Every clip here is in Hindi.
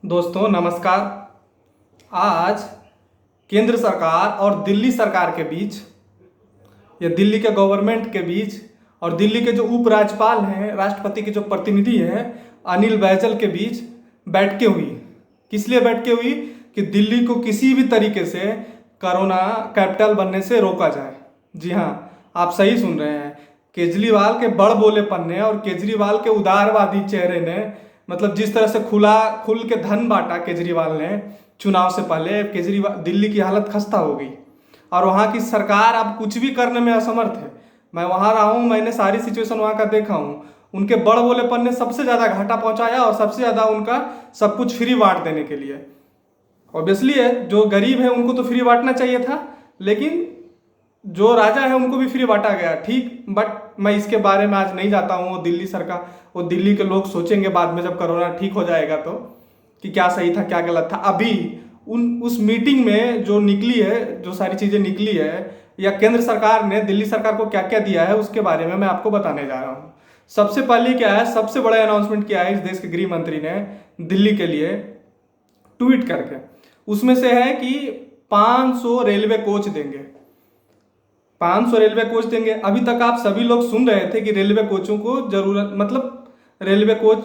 दोस्तों नमस्कार। आज केंद्र सरकार और दिल्ली सरकार के बीच या दिल्ली के गवर्नमेंट के बीच और दिल्ली के जो उपराज्यपाल हैं, राष्ट्रपति के जो प्रतिनिधि हैं अनिल बैजल के बीच बैठकें हुई। किस लिए बैठकें हुई? कि दिल्ली को किसी भी तरीके से कोरोना कैपिटल बनने से रोका जाए। जी हाँ, आप सही सुन रहे हैं। केजरीवाल के बड़ बोलेपन ने और केजरीवाल के उदारवादी चेहरे ने मतलब जिस तरह से खुल के धन बांटा केजरीवाल ने चुनाव से पहले, केजरीवाल दिल्ली की हालत खस्ता हो गई और वहाँ की सरकार अब कुछ भी करने में असमर्थ है। मैं वहाँ रहा हूँ, मैंने सारी सिचुएशन वहाँ का देखा हूँ। उनके बड़ बोलेपन ने सबसे ज़्यादा घाटा पहुँचाया और सबसे ज़्यादा उनका सब कुछ फ्री बांट देने के लिए। ऑब्वियसली है, जो गरीब है उनको तो फ्री बांटना चाहिए था, लेकिन जो राजा है उनको भी फ्री बांटा गया, ठीक। बट मैं इसके बारे में आज नहीं जाता हूँ। वो दिल्ली के लोग सोचेंगे बाद में जब कोरोना ठीक हो जाएगा तो कि क्या सही था क्या गलत था। अभी उस मीटिंग में जो निकली है, जो सारी चीज़ें निकली है, या केंद्र सरकार ने दिल्ली सरकार को क्या क्या दिया है उसके बारे में मैं आपको बताने जा रहा हूँ। सबसे पहले क्या है, सबसे बड़ा अनाउंसमेंट किया है इस देश के गृह मंत्री ने दिल्ली के लिए ट्वीट करके। उसमें से है कि 500 रेलवे कोच देंगे। 500 रेलवे कोच देंगे। अभी तक आप सभी लोग सुन रहे थे कि रेलवे कोचों को जरूरत, मतलब रेलवे कोच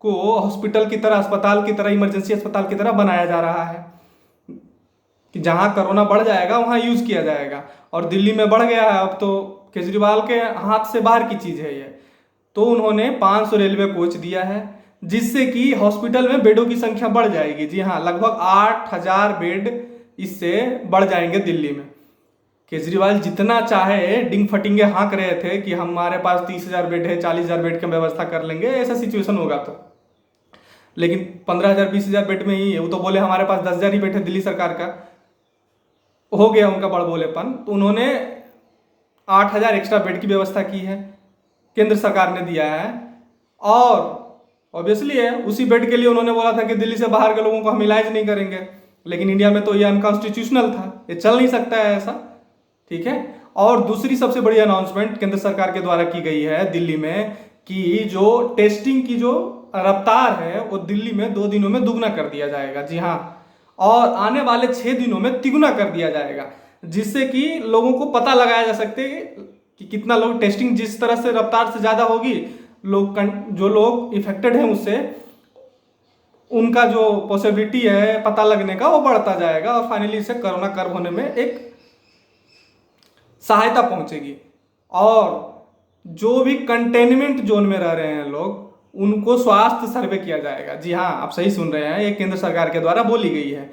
को हॉस्पिटल की तरह, अस्पताल की तरह, इमरजेंसी अस्पताल की तरह बनाया जा रहा है कि जहां कोरोना बढ़ जाएगा वहां यूज किया जाएगा। और दिल्ली में बढ़ गया है, अब तो केजरीवाल के हाथ से बाहर की चीज है ये। तो उन्होंने 500 रेलवे कोच दिया है जिससे कि हॉस्पिटल में बेडों की संख्या बढ़ जाएगी। जी हाँ, लगभग 8,000 बेड इससे बढ़ जाएंगे दिल्ली में। केजरीवाल जितना चाहे डिंग फटिंगे हाँक रहे थे कि हमारे पास 30,000 बेड है, 40,000 बेड की व्यवस्था कर लेंगे, ऐसा सिचुएशन होगा तो। लेकिन 15,000 20,000 बेड में ही है। वो तो बोले हमारे पास 10,000 ही बेड है, दिल्ली सरकार का हो गया उनका बड़ बोलेपन। तो उन्होंने 8,000 एक्स्ट्रा बेड की व्यवस्था की है, केंद्र सरकार ने दिया है। और ऑब्वियसली है, उसी बेड के लिए उन्होंने बोला था कि दिल्ली से बाहर के लोगों को हम इलाज नहीं करेंगे। लेकिन इंडिया में तो ये अनकॉन्स्टिट्यूशनल था, ये चल नहीं सकता है ऐसा, ठीक है। और दूसरी सबसे बड़ी अनाउंसमेंट केंद्र सरकार के द्वारा की गई है दिल्ली में कि जो टेस्टिंग की जो रफ्तार है वो दिल्ली में 2 दिनों में दुगना कर दिया जाएगा। जी हाँ, और आने वाले 6 दिनों में तिगुना कर दिया जाएगा, जिससे कि लोगों को पता लगाया जा सकते कि कितना लोग टेस्टिंग, जिस तरह से रफ्तार से ज़्यादा होगी, जो लोग इफेक्टेड हैं उससे उनका जो पॉसिबिलिटी है पता लगने का वो बढ़ता जाएगा और फाइनली इसे कोरोना कर्व होने में एक सहायता पहुंचेगी। और जो भी कंटेनमेंट जोन में रह रहे हैं लोग, उनको स्वास्थ्य सर्वे किया जाएगा। जी हाँ, आप सही सुन रहे हैं, ये केंद्र सरकार के द्वारा बोली गई है।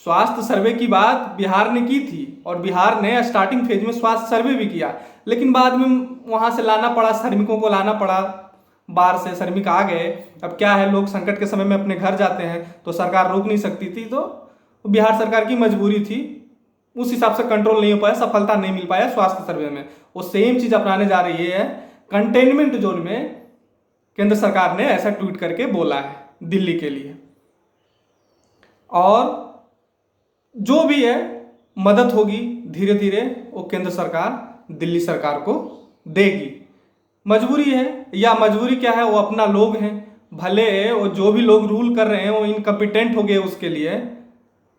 स्वास्थ्य सर्वे की बात बिहार ने की थी और बिहार ने स्टार्टिंग फेज में स्वास्थ्य सर्वे भी किया, लेकिन बाद में वहां से लाना पड़ा, श्रमिकों को लाना पड़ा, बाहर से श्रमिक आ गए। अब क्या है, लोग संकट के समय में अपने घर जाते हैं तो सरकार रोक नहीं सकती थी, तो बिहार सरकार की मजबूरी थी, उस हिसाब से कंट्रोल नहीं हो पाया, सफलता नहीं मिल पाया स्वास्थ्य सर्वे में। वो सेम चीज अपनाने जा रही है कंटेनमेंट जोन में। केंद्र सरकार ने ऐसा ट्वीट करके बोला है दिल्ली के लिए। और जो भी है मदद होगी धीरे धीरे वो केंद्र सरकार दिल्ली सरकार को देगी। मजबूरी है, या मजबूरी क्या है, वो अपना लोग हैं। भले वो जो भी लोग रूल कर रहे हैं वो इनकम्पिटेंट हो गए, उसके लिए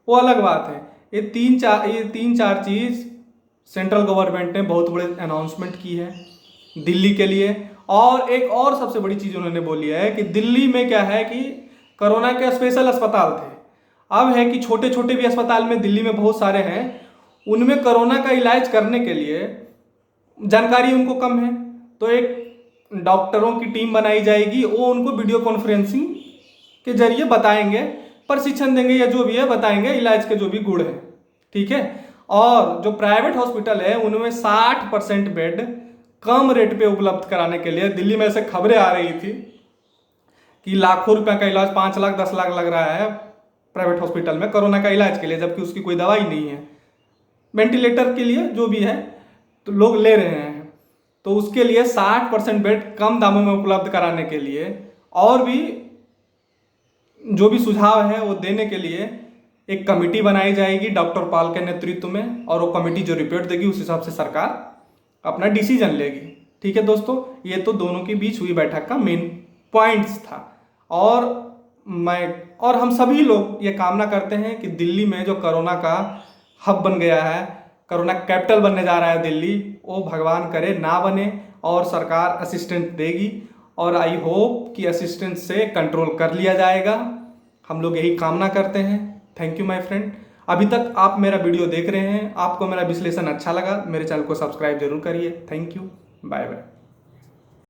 वो अलग बात है। ये तीन चार चीज सेंट्रल गवर्नमेंट ने बहुत बड़े अनाउंसमेंट की है दिल्ली के लिए। और एक और सबसे बड़ी चीज उन्होंने बोली है कि दिल्ली में क्या है कि कोरोना के स्पेशल अस्पताल थे, अब है कि छोटे छोटे भी अस्पताल में दिल्ली में बहुत सारे हैं, उनमें कोरोना का इलाज करने के लिए जानकारी उनको कम है। तो एक डॉक्टरों की टीम बनाई जाएगी, वो उनको वीडियो कॉन्फ्रेंसिंग के जरिए बताएंगे, प्रशिक्षण देंगे या जो भी है बताएंगे इलाज के जो भी गुण है, ठीक है। और जो प्राइवेट हॉस्पिटल है उनमें 60% बेड कम रेट पे उपलब्ध कराने के लिए, दिल्ली में ऐसे खबरें आ रही थी कि लाखों रुपए का इलाज, 5 लाख 10 लाख लग रहा है प्राइवेट हॉस्पिटल में कोरोना का इलाज के लिए, जबकि उसकी कोई दवाई नहीं है। वेंटिलेटर के लिए जो भी है तो लोग ले रहे हैं, तो उसके लिए 60% बेड कम दामों में उपलब्ध कराने के लिए और भी जो भी सुझाव है वो देने के लिए एक कमेटी बनाई जाएगी डॉक्टर पाल के नेतृत्व में। और वो कमेटी जो रिपोर्ट देगी उस हिसाब से सरकार अपना डिसीजन लेगी, ठीक है दोस्तों। ये तो दोनों के बीच हुई बैठक का मेन पॉइंट्स था। और और हम सभी लोग ये कामना करते हैं कि दिल्ली में जो कोरोना का हब बन गया है, कोरोना कैपिटल बनने जा रहा है दिल्ली, वो भगवान करे ना बने और सरकार असिस्टेंस देगी और आई होप कि असिस्टेंस से कंट्रोल कर लिया जाएगा। हम लोग यही कामना करते हैं। Thank you my friend. अभी तक आप मेरा वीडियो देख रहे हैं, आपको मेरा विश्लेषण अच्छा लगा, मेरे चैनल को सब्सक्राइब जरूर करिए। Thank you, bye bye.